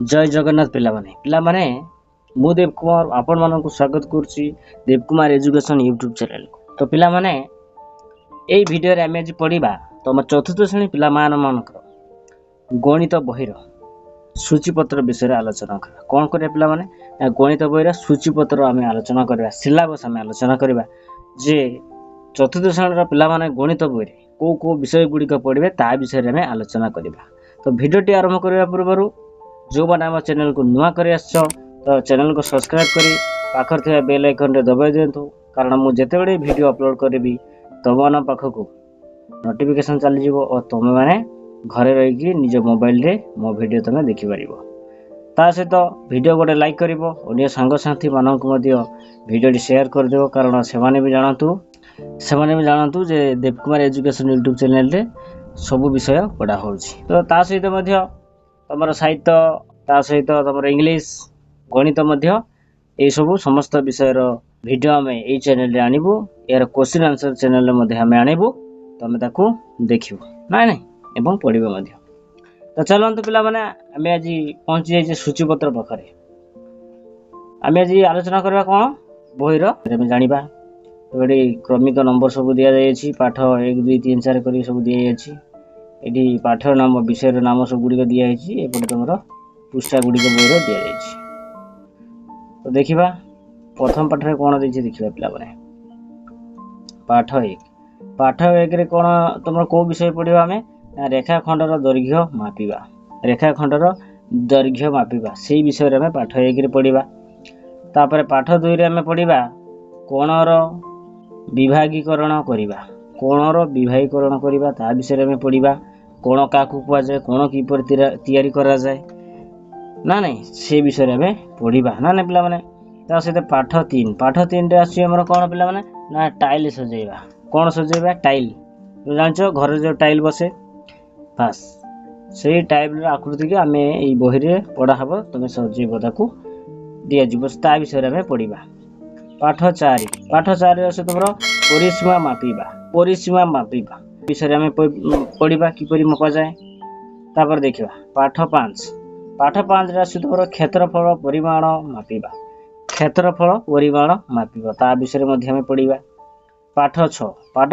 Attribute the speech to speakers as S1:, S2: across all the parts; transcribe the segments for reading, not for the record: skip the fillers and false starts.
S1: जय जगन्नाथ पिलामाने मु देव कुमार आपण मानक स्वागत करुच्ची Dev Kumar education YouTube channel को। तो पिलामाने एई वीडियो रे आमे आज पढ़िबा तुम चतुर्थ श्रेणी पिला मानकर गणित बहिर सूचीपत्र विषय आलोचना करबा। कोन करे पिलामाने गणित बहिर सूचीपत्र आमे आलोचना करबा, सिलेबस आमे आलोचना करबा जे चतुर्थ श्रेणी पिलामाने गणित बहिर को को विषय गुड़िक पढ़िबे ता विषय रे आमे आलोचना करबा। तो वीडियो टी आरंभ करबा पूर्व जो मैंने आम चैनल को नुआ कर तो चैनल को सब्सक्राइब करी पाखर थे बेल आइकन रे दबाई दिंतु, कारण मुझे बड़े वीडियो अपलोड करी तुम मान पाखक नोटिफिकेशन चली जाव और तुम मैंने घरे रही निज मोबाइल रे मो वीडियो तुम देखिपर। ता सहित वीडियो गोटे लाइक कर अन्य सांगसाथी मानक वीडियो शेयर करदेव, कारण से भी जानतु जे Dev Kumar education YouTube channel रे सब विषय पढ़ा हो। तो ता सहित तुम साहित्य ता सहित तुम इंग्लिश गणित ये सब समस्त विषय वीडियो आम ये चैनल रे आनिबु, यार क्वेश्चन आंसर चैनल रे आम आनिबु, तुम ताकू देखिबो ना एवं पढ़िबो। तो चलतु पिला माने आम आज पहुंची जाइए सूचीपत्र पाखे। आम आज आलोचना करबा कौन बहिर जानिबा। ये क्रमिक नंबर सब दि जाइए, पाठ 1 2 3 4 कर सब दि जाइए। ये पाठ नाम विषय नाम सब गुड़िक दिखाई तुम पृष्ठा गुड़िक बहिर दि जाइए। तो देखा प्रथम पाठ में कौन देखिए देखा पे पाठ 1 रे कौन तुम को विषय पढ़ा आम रेखाखंडर दैर्घ्य मापिबा। रेखाखंडर दैर्घ्य मापिबा से विषय में पाठ 1 रे पढ़ा। तापर पाठ 2 रे आम पढ़ा कोणर विभागीकरण करवा। कोणर विभागीकरण करवा ता विषय में पढ़ा। कोण क्या कहुए, कोण किपर तैयारी करा जाए ना नहीं से विषय में पढ़ा ना पिला माने। सहित पाठ 3 रे आमर कौन पिला माने ना टाइल सजेबा। कौन सजेबा टाइल जानच घर जो टाइल बसे बास से टाइल आकृति की आम ये बही रे पढ़ा हम, तुम सजेब ताकू दिज्व ता विषय में पढ़ा। पाठ 4 रे तुम परिसीमा मापिबा। परिसीमा मापिबा विषय में पढ़ा किपरि मपा जाए। तापर देखा पाठ 5 रे तुम क्षेत्रफल परिमाण मापिबा। क्षेत्रफल परिमाण मापिबा ता विषय में पढ़ा। पाठ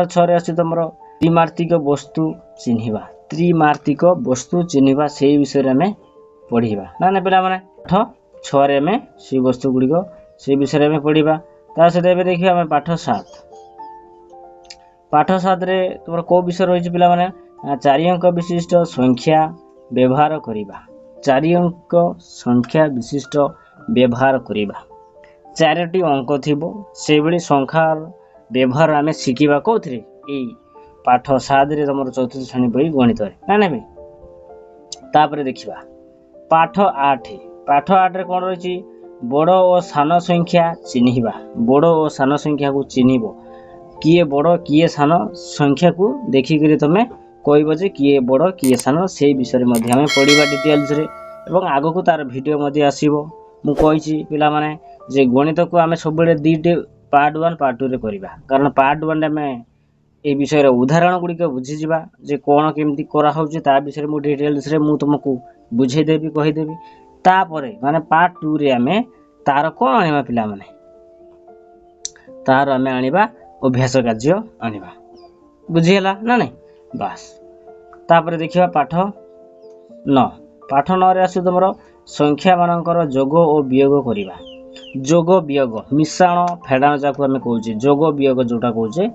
S1: 6 रे तुम त्रिमात्रिक वस्तु चिन्हिबा। त्रिमात्रिक वस्तु चिन्हिबा से विषय में पढ़ा ना पिला माने। पाठ 6 रे में से वस्तु गुड़िक से विषय में पढ़ा। ता सहित देखिए आम पाठ 7 रे तुम को विषय रही पिला माने 4 अंक विशिष्ट संख्या व्यवहार करिबा। 4 अंक संख्या विशिष्ट व्यवहार करिबा। 4टी अंक थिबो से बड़ी संख्यार व्यवहार आमे शिखिबा कोथरे ए पाठ 7 रे तुम चतुर्थ श्रेणी बही गणित ना ना। तापर देखिबा पाठ 8 रे कौन रही बड़ और सान संख्या चिन्हिबा। बड़ और सान संख्या को चिन्हिब, किए बड़ किए सान संख्या को देखिक तुम कहब जे किए बड़ किए सान से विषय में पढ़ा डिटेल्स रे। एवं आग को तार वीडियो आसो। मु कही पिला माने जे गणित को आम सब दुईटे पार्ट 1 पार्ट 2 रे करबा, कारण पार्ट 1 आम ए विषय उदाहरण गुड़िक बुझीजा जे कौन केमती करा होउची ता विषय में डिटेल्स रे मु तुमको बुझेदेवी कहीदेवी। तापरे माने पार्ट 2 रे आम तार कौन आनिबा पिला माने तार आम आनिबा अभ्यास कार्य आनिबा। बुझीगला ना नहीं बास। तापर देखिबा पाठ 9 रे आसु तुमर संख्या मानकर जोग और वियोग करिबा। जोग वियोग मिश्रण फेडाण जाको आम कहूचे जोग वियोग जोटा कहूचे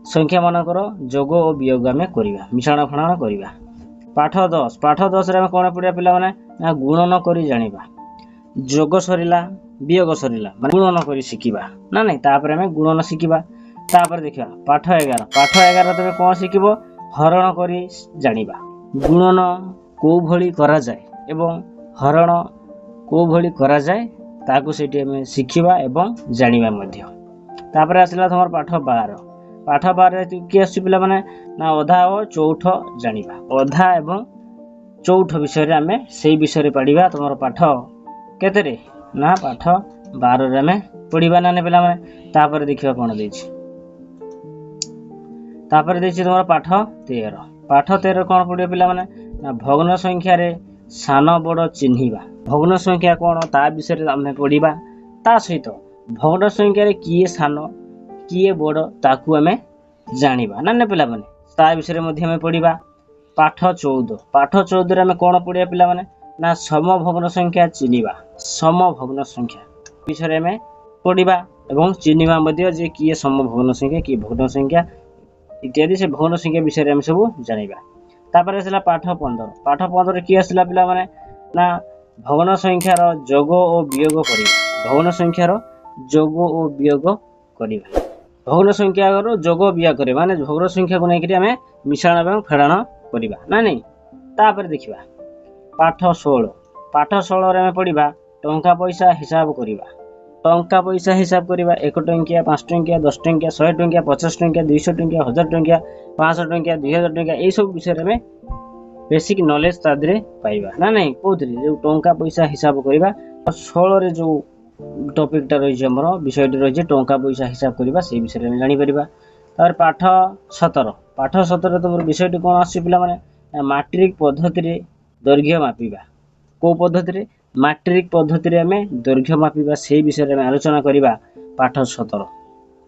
S1: संख्या मानकर जोग और वियोग आम करिबा, मिश्रण फेडाण करिबा। पाठ 10 रे आम कोन पढ़िया पिला माने ना गुणन करी जानिबा। जोग सरिला वियोग सरिला माने गुणन करी शिखिबा ना नहीं। तापर आम गुणन शिखिबा। तापर देखिबा पाठ 11 तुम कौन शिखिब हरण करी जानिबा। गुणन को भली करा जाए एवं हरण को भली करा जाए ताकू सेठी हमें शिखिबा एवं जानिबा मध्य। तापर आसला तुम पाठ 12 रे कि आसु पिला माने ना अधा और चौठ जानिबा। अधा एवं चौठ विषय रे आमे सेई विषय रे पढ़िबा। तुम पाठ केते रे ना पाठ 12 रे आमे पढ़िबा ना पिला माने। तापर देखिबा कोन देछि। तापर देछि तुम पाठ 13 कौन पढ़िया पिला माने ना भग्न संख्या रे ସାନ ବଡ଼ ଚିହ୍ନିବା। ଭଗ୍ନ ସଂଖ୍ୟା କ'ଣ ତା ବିଷୟରେ ଆମେ ପଢ଼ିବା। ତା ସହିତ ଭଗ୍ନ ସଂଖ୍ୟାରେ କିଏ ସାନ କିଏ ବଡ଼ ତାକୁ ଆମେ ଜାଣିବା ନା ପିଲାମାନେ। ତା ବିଷୟରେ ମଧ୍ୟ ଆମେ ପଢ଼ିବା। ପାଠ 14 ପାଠ 14ରେ ଆମେ କ'ଣ ପଢ଼ିବା ପିଲାମାନେ ନା ସମଭଗ୍ନ ସଂଖ୍ୟା ଚିହ୍ନିବା। ସମଭଗ୍ନ ସଂଖ୍ୟା ବିଷୟରେ ଆମେ ପଢ଼ିବା ଏବଂ ଚିହ୍ନିବା ମଧ୍ୟ ଯେ କିଏ ସମଭଗ୍ନ ସଂଖ୍ୟା କିଏ ଭଗ୍ନ ସଂଖ୍ୟା ଇତ୍ୟାଦି। ସେ ଭଗ୍ନ ସଂଖ୍ୟା ବିଷୟରେ ଆମେ ସବୁ ଜାଣିବା। ତାପରେ ଆସିଲା ପାଠ 15। ପାଠ 15ରେ କିଏ ଆସିଲା ପିଲାମାନେ ନା ଭଗ୍ନ ସଂଖ୍ୟାର ଯୋଗ ଓ ବିয়োଗ କରିବା। ଭଗ୍ନ ସଂଖ୍ୟାର ଯୋଗ ଓ ବିয়োଗ କରିବା। ଭଗ୍ନ ସଂଖ୍ୟାର ଯୋଗ ବିয়োଗ କରିବା ମାନେ ଭଗ୍ନ ସଂଖ୍ୟାକୁ ନେଇକରି ଆମେ ମିଶାଣ ଏବଂ ଫେଡ଼ାଣ କରିବା ନା ନାଇଁ। ତାପରେ ଦେଖିବା ପାଠ 16। ପାଠ 16ରେ ଆମେ ପଢ଼ିବା ଟଙ୍କା ପଇସା ହିସାବ କରିବା। ଟଙ୍କା ପଇସା ହିସାବ କରିବା 1 ଟଙ୍କିଆ 5 ଟଙ୍କିଆ 10 ଟଙ୍କିଆ 100 ଟଙ୍କିଆ 50 ଟଙ୍କିଆ 200 ଟଙ୍କିଆ 1000 ଟଙ୍କିଆ 500 ଟଙ୍କିଆ 2000 ଟଙ୍କିଆ ଏଇସବୁ ବିଷୟରେ ଆମେ ବେସିକ୍ ନଲେଜ ତା ଦେହରେ ପାଇବା ନା ନାଇଁ। କୋଉଥିରେ ଯେଉଁ ଟଙ୍କା ପଇସା ହିସାବ କରିବା। 16ରେ ଯେଉଁ ଟପିକଟା ରହିଛି ଆମର ବିଷୟଟି ରହିଛି ଟଙ୍କା ପଇସା ହିସାବ କରିବା ସେଇ ବିଷୟରେ ଆମେ ଜାଣିପାରିବା। ତାପରେ ପାଠ 17। ପାଠ 17ରେ ତମର ବିଷୟଟି କ'ଣ ଆସୁଛି ପିଲାମାନେ ମାଟ୍ରିକ ପଦ୍ଧତିରେ ଦୈର୍ଘ୍ୟ ମାପିବା। କେଉଁ ପଦ୍ଧତିରେ ମାଟ୍ରିକ ପଦ୍ଧତିରେ ଆମେ ଦୈର୍ଘ୍ୟ ମାପିବା ସେଇ ବିଷୟରେ ଆମେ ଆଲୋଚନା କରିବା। ପାଠ 17।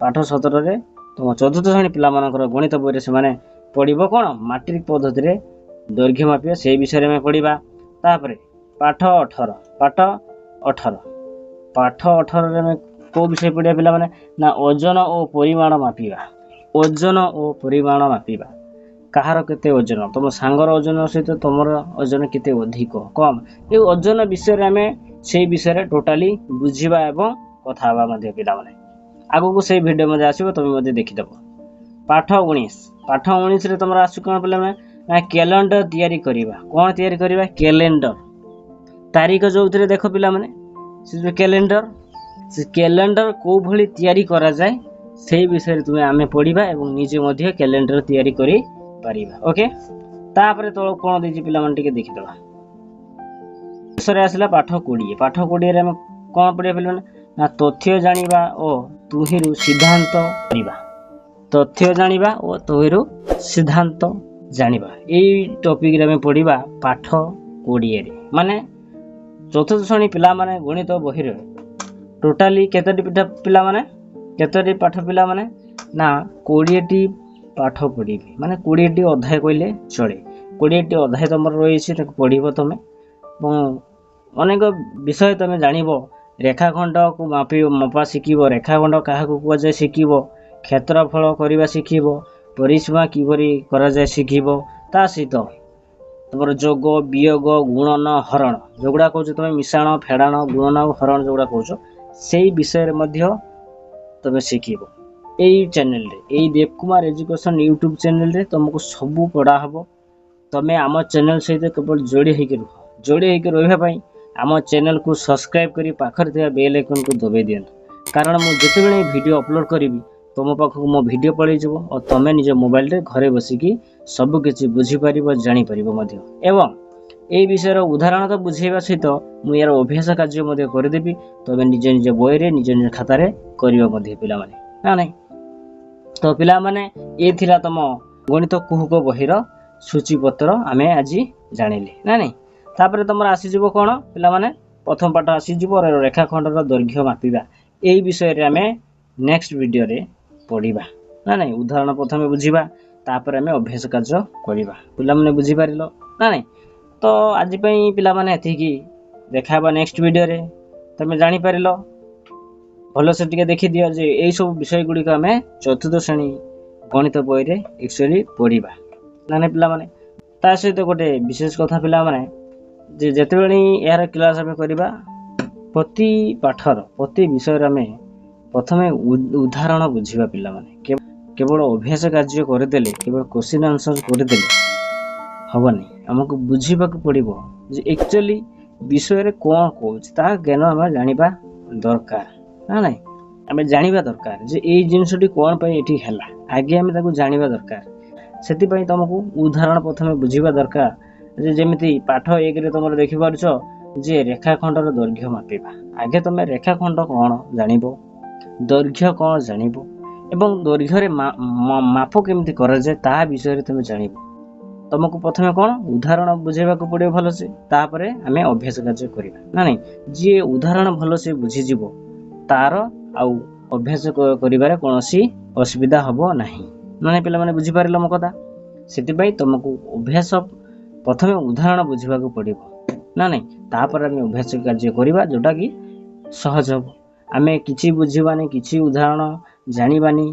S1: ପାଠ 17ରେ ତମ 4ଥ ଶ୍ରେଣୀ ପିଲାମାନଙ୍କର ଗଣିତ ବହିରେ ସେମାନେ ପଢ଼ିବ କ'ଣ ମାଟ୍ରିକ ପଦ୍ଧତିରେ ଦୈର୍ଘ୍ୟ ମାପିବା ସେଇ ବିଷୟରେ ଆମେ ପଢ଼ିବା। ତାପରେ ପାଠ 18। ପାଠ 18। ପାଠ 18ରେ ଆମେ କେଉଁ ବିଷୟ ପଢ଼ିବା ପିଲାମାନେ ନା ଓଜନ ଓ ପରିମାଣ ମାପିବା। ଓଜନ ଓ ପରିମାଣ ମାପିବା। କାହାର କେତେ ଓଜନ ତମ ସାଙ୍ଗର ଓଜନ ସହିତ ତମର ଓଜନ କେତେ ଅଧିକ କମ୍ ଏ ଓଜନ ବିଷୟରେ ଆମେ ସେଇ ବିଷୟରେ ଟୋଟାଲି ବୁଝିବା ଏବଂ କଥା ହେବା ମଧ୍ୟ ପିଲାମାନେ। ଆଗକୁ ସେଇ ଭିଡ଼ିଓ ମଧ୍ୟ ଆସିବ ତମେ ମଧ୍ୟ ଦେଖିଦେବ। ପାଠ 19। ପାଠ 19ରେ ତମର ଆସୁ କ'ଣ ପିଲାମାନେ ନା କ୍ୟାଲେଣ୍ଡର ତିଆରି କରିବା। କ'ଣ ତିଆରି କରିବା କ୍ୟାଲେଣ୍ଡର ତାରିଖ ଯେଉଁଥିରେ ଦେଖ ପିଲାମାନେ ସେ ଯେଉଁ କ୍ୟାଲେଣ୍ଡର ସେ କ୍ୟାଲେଣ୍ଡର କେଉଁ ଭଳି ତିଆରି କରାଯାଏ ସେଇ ବିଷୟରେ ଆମେ ପଢ଼ିବା ଏବଂ ନିଜେ ମଧ୍ୟ କ୍ୟାଲେଣ୍ଡର ତିଆରି କରିପାରିବା। ଓକେ। ତାପରେ ତଳ କ'ଣ ଦେଇଛି ପିଲାମାନେ ଟିକେ ଦେଖିଦେବା। ଶେଷରେ ଆସିଲା ପାଠ 20। ପାଠ 20ରେ ଆମେ କ'ଣ ପଢ଼ିବା ପିଲାମାନେ ନା ତଥ୍ୟ ଜାଣିବା ଓ ତହିଁରୁ ସିଦ୍ଧାନ୍ତ କରିବା। ତଥ୍ୟ ଜାଣିବା ଓ ତହିଁରୁ ସିଦ୍ଧାନ୍ତ ଜାଣିବା ଏଇ ଟପିକରେ ଆମେ ପଢ଼ିବା ପାଠ 20ରେ। ମାନେ 4ଥ ଶ୍ରେଣୀ ପିଲାମାନେ ଗଣିତ ବହିରେ ଟୋଟାଲି କେତୋଟି ପିଲାମାନେ କେତୋଟି ପାଠ ପିଲାମାନେ ନା 20ଟି ପାଠ ପଢ଼ିବେ। ମାନେ 20ଟି ଅଧ୍ୟାୟ କହିଲେ ଚଳେ। 20ଟି ଅଧ୍ୟାୟ ତମର ରହିଛି ତାକୁ ପଢ଼ିବ ତମେ ଏବଂ ଅନେକ ବିଷୟ ତମେ ଜାଣିବ। ରେଖାଖଣ୍ଡକୁ ମପା ଶିଖିବ। ରେଖାଖଣ୍ଡ କାହାକୁ କୁହାଯାଏ ଶିଖିବ। କ୍ଷେତ୍ରଫଳ କରିବା ଶିଖିବ। ପରିସୀମା କିପରି କରାଯାଏ ଶିଖିବ। ତା ସହିତ ତମର ଯୋଗ ବିয়োଗ ଗୁଣନ ହରଣ ଯେଉଁଗୁଡ଼ା କହୁଛ ତମେ ମିଶାଣ ଫେଡ଼ାଣ ଗୁଣନ ହରଣ ଯେଉଁଗୁଡ଼ା କହୁଛ ସେଇ ବିଷୟରେ ମଧ୍ୟ ତମେ ଶିଖିବ। ଏଇ ଚ୍ୟାନେଲରେ ଏଇ ଦେବକୁମାର ଏଜୁକେସନ୍ ୟୁଟ୍ୟୁବ୍ ଚ୍ୟାନେଲରେ ତମକୁ ସବୁ ପଢ଼ା ହେବ। ତମେ ଆମ ଚ୍ୟାନେଲ ସହିତ କେବଳ ଯୋଡ଼ି ହେଇକି ରୁହ। ଯୋଡ଼ି ହେଇକି ରହିବା ପାଇଁ ଆମ ଚ୍ୟାନେଲକୁ ସବସ୍କ୍ରାଇବ୍ କରି ପାଖରେ ଥିବା ବେଲ୍ ଆଇକନ୍କୁ ଦବାଇ ଦିଅନ୍ତୁ। କାରଣ ମୁଁ ଯେତେବେଳେ ଭିଡ଼ିଓ ଅପଲୋଡ଼ କରିବି ତୁମ ପାଖକୁ ମୋ ଭିଡ଼ିଓ ପଳାଇଯିବ ଓ ତୁମେ ନିଜ ମୋବାଇଲରେ ଘରେ ବସିକି ସବୁକିଛି ବୁଝିପାରିବ ଜାଣିପାରିବ ମଧ୍ୟ। ଏବଂ এই ବିଷୟର ଉଦାହରଣ ତ ବୁଝେଇବା ସହିତ ମୁଁ ଏହାର ଅଭ୍ୟାସ କାର୍ଯ୍ୟ ମଧ୍ୟ କରିଦେବି। ତୁମେ ନିଜ ନିଜ ବହିରେ ନିଜ ନିଜ ଖାତାରେ କରିବ ମଧ୍ୟ ପିଲାମାନେ ନା ନାହିଁ। ତ ପିଲାମାନେ ଏ ଥିଲା ତମ ଗଣିତ କୁହୁକ ବହିର ସୂଚୀପତ୍ର ଆମେ ଆଜି ଜାଣିଲେ ନା ନାହିଁ। ତାପରେ ତମର ଆସିଯିବ କ'ଣ ପିଲାମାନେ ପ୍ରଥମ ପାଠ ଆସିଯିବ ରେଖାଖଣ୍ଡର ଦୈର୍ଘ୍ୟ ମାପିବା। এই ବିଷୟରେ ଆମେ ନେକ୍ସଟ ଭିଡ଼ିଓରେ ପଢ଼ିବା ନା ନାହିଁ। ଉଦାହରଣ ପ୍ରଥମେ ବୁଝିବା ତାପରେ ଆମେ ଅଭ୍ୟାସ କାର୍ଯ୍ୟ କରିବା। ପିଲାମାନେ ବୁଝିପାରିଲ ନା ନାହିଁ। ତ ଆଜି ପାଇଁ ପିଲାମାନେ ଏତିକି ଦେଖା ହେବା ନେକ୍ସଟ ଭିଡ଼ିଓରେ। ତମେ ଜାଣିପାରିଲ ଭଲସେ ଟିକେ ଦେଖିଦିଅ ଯେ ଏଇସବୁ ବିଷୟ ଗୁଡ଼ିକ ଆମେ 4ଥ ଶ୍ରେଣୀ ଗଣିତ ବହିରେ ଆକ୍ଚୁଆଲି ପଢ଼ିବା ନା ନାହିଁ ପିଲାମାନେ। ତା ସହିତ ଗୋଟେ ବିଶେଷ କଥା ପିଲାମାନେ ଯେ ଯେତେବେଳେ ଏହାର କ୍ଲାସ୍ ଆମେ କରିବା ପ୍ରତି ପାଠର ପ୍ରତି ବିଷୟରେ ଆମେ ପ୍ରଥମେ ଉଦାହରଣ ବୁଝିବା ପିଲାମାନେ। କେବଳ ଅଭ୍ୟାସ କାର୍ଯ୍ୟ କରିଦେଲେ କେବଳ କ୍ୱେଶ୍ଚିନ୍ ଆନ୍ସର କରିଦେଲେ ହେବନି। ଆମକୁ ବୁଝିବାକୁ ପଡ଼ିବ ଯେ ଆକ୍ଚୁଆଲି ବିଷୟରେ କ'ଣ କହୁଛି ତାହା ଜ୍ଞାନ ଆମେ ଜାଣିବା ଦରକାର ନା ନାହିଁ। ଆମେ ଜାଣିବା ଦରକାର ଯେ ଏଇ ଜିନିଷଟି କ'ଣ ପାଇଁ ଏଠି ହେଲା ଆଗେ ଆମେ ତାକୁ ଜାଣିବା ଦରକାର। ସେଥିପାଇଁ ତୁମକୁ ଉଦାହରଣ ପ୍ରଥମେ ବୁଝିବା ଦରକାର। ଯେ ଯେମିତି ପାଠ 1ରେ ତୁମର ଦେଖିପାରୁଛ ଯେ ରେଖାଖଣ୍ଡର ଦୈର୍ଘ୍ୟ ମାପିବା। ଆଗେ ତୁମେ ରେଖାଖଣ୍ଡ କ'ଣ ଜାଣିବ ଦୈର୍ଘ୍ୟ କ'ଣ ଜାଣିବ ଏବଂ ଦୈର୍ଘ୍ୟରେ ମାପ କେମିତି କରାଯାଏ ତାହା ବିଷୟରେ ତୁମେ ଜାଣିବ। तुमको प्रथम कौन उदाहरण बुझेबा को पड़े भलसे तापरे आमे अभ्यास कार्य करिबा ना नहीं जी उदाहरण भलसे बुझीजिव तार आउ अभ्यास करिबारे कोनोसी असुविधा हबो नाही माने पिला माने बुझी पारिलो मो कथा सेति पई तुमको अभ्यास प्रथम उदाहरण बुझीबा को पड़िबो ना नहीं तापर आमे अभ्यास कार्य करिबा जोटा कि सहज हबो आमे किछि बुझीबानी किछि उदाहरण जानिबानी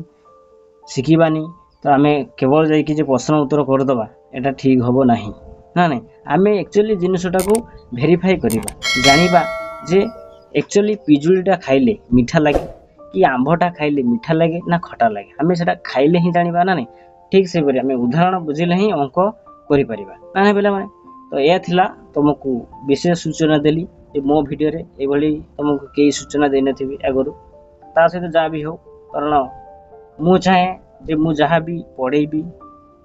S1: शिखिबानी तो आमे केवल जाई कि जे प्रश्न उत्तर कर दबा एटा ठीक हबो नाही ना नहीं आमे एक्चुअली जिनिसटा को वेरीफाई करिबा जानिबा जे एक्चुअली पिजुलीटा खाइले मीठा लागे कि आंबटा खाइले मीठा लागे ना खटा लागे आमे सेटा खाइले ही जानिबा ना नहीं ठीक से परि आमे उदाहरण बुझिले ही अंक करि परिबा ना नहीं पिला माने तो ए थिला तुमको विशेष सूचना देली जे मो वीडियो रे ए भली तुमको केई सूचना देई नथिबी आगरु ता सहित जा भी हो कारण मु चाहे जे मु जहाँ भी पढ़ेबी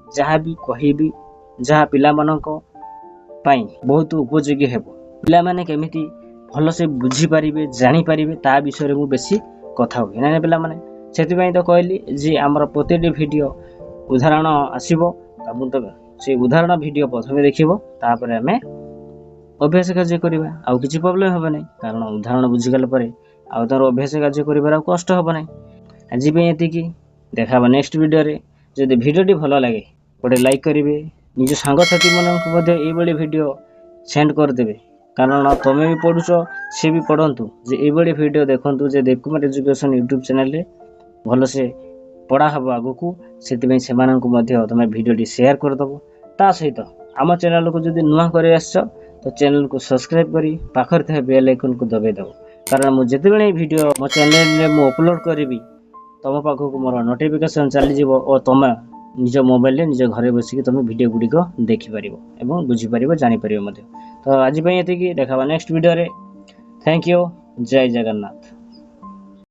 S1: जहाँ भी कहबी जहाँ पिला मानक पाई बहुत उपयोगी हेबो पिला माने केमिति भल से बुझी पारिबे जानि पारिबे ता विषय रे मु बेसी कथा होई ना पिला माने सेति पई तो कहली जे हमर प्रतिटी वीडियो उदाहरण आसीबो तबु तो से उदाहरण वीडियो प्रथमे देखिबो तापर हमें अभ्यास कार्य करिबा आउ किछि प्रॉब्लम होबे नै कारण उदाहरण बुझी गला परे आउ तार अभ्यास कार्य करिबार कष्ट होबे नै आज पे एति की देखा नेक्स्ट वीडियो रे जदि वीडियोटी भल लगे गोटे लाइक करेंगे निज सांगसाथी मानक ये वीडियो सेंड करदे कारण तुम्हें भी पढ़ुच सी भी पढ़तु जे ये वीडियो देखु जे देवकुमार एजुकेशन यूट्यूब चैनल रे भल से पढ़ा हम आगू से तुम वीडियो शेयर करदेव ता सहित आम चैनल को जब नुआ कर तो चैनल को सब्सक्राइब करी पाखर थे बेल आइकन को दबाइदेव कारण मुझे जिते वीडियो मो चैनल में अपलोड करी तुम पाखक मोर नोटिफिकेशन चली और तुम निज मोबाइल निज घरे बसिक तुम वीडियो गुड़िक देखिपर और बुझीपर जापर तो आज ये देखा नेक्स्ट वीडियो रे थैंक यू जय जगन्नाथ।